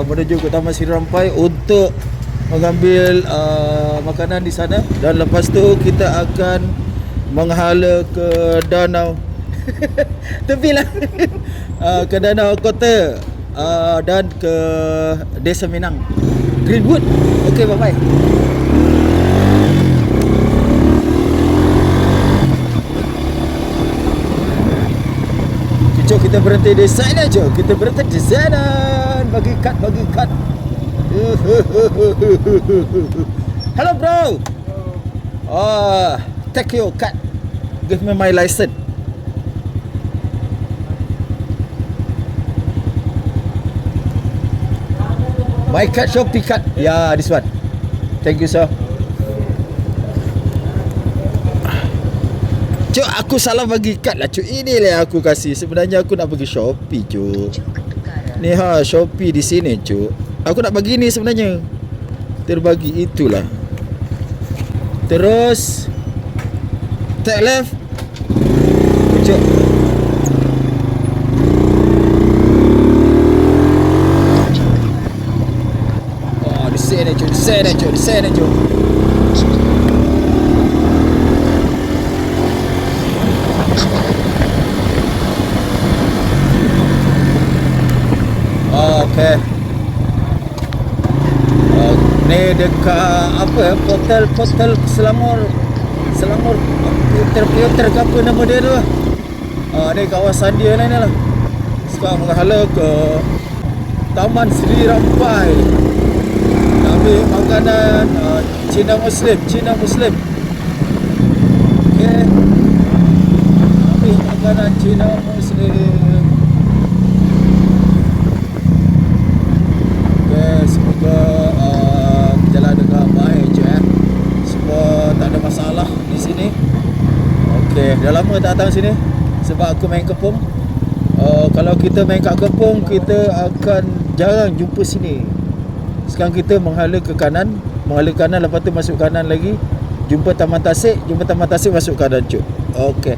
menuju ke Taman Sri Rampai untuk mengambil makanan di sana, dan lepas tu kita akan menghala ke danau tepilah ke danau kota, dan ke Desa Minang, Greenwood. Okey, bye bye. Jom kita berhenti di sana, jom kita berhenti di sana. Bagi cut. Hello bro. Take your cut. Give me my license. My cut, Shopee cut. Yeah, this one. Thank you sir. Cuk, aku salah bagi kad lah cuk. Ini lah aku kasih. Sebenarnya aku nak bagi Shopee cuk. Ni Shopee di sini cuk. Aku nak bagi ni sebenarnya. Terbagi itulah. Terus take left. Cuk. Oh, di sini cuk. Di sini cuk. Okay. Ni dekat apa? Portal Selangor Piuter ke apa nama dia tu? Ni kawasan dia ni lah. Sekarang menghala ke Taman Sri Rampai. Ambil makanan Cina Muslim. Okay. Ambil makanan Cina Muslim. Semoga berjalan dengan baik je semua tak ada masalah di sini. Okey, dah lama tak datang sini sebab aku main kepung. Kalau kita main kat kepung, kita akan jarang jumpa sini. Sekarang kita menghala ke kanan, lepas tu masuk kanan lagi, jumpa Taman Tasik, masuk kanan cuk. Okey.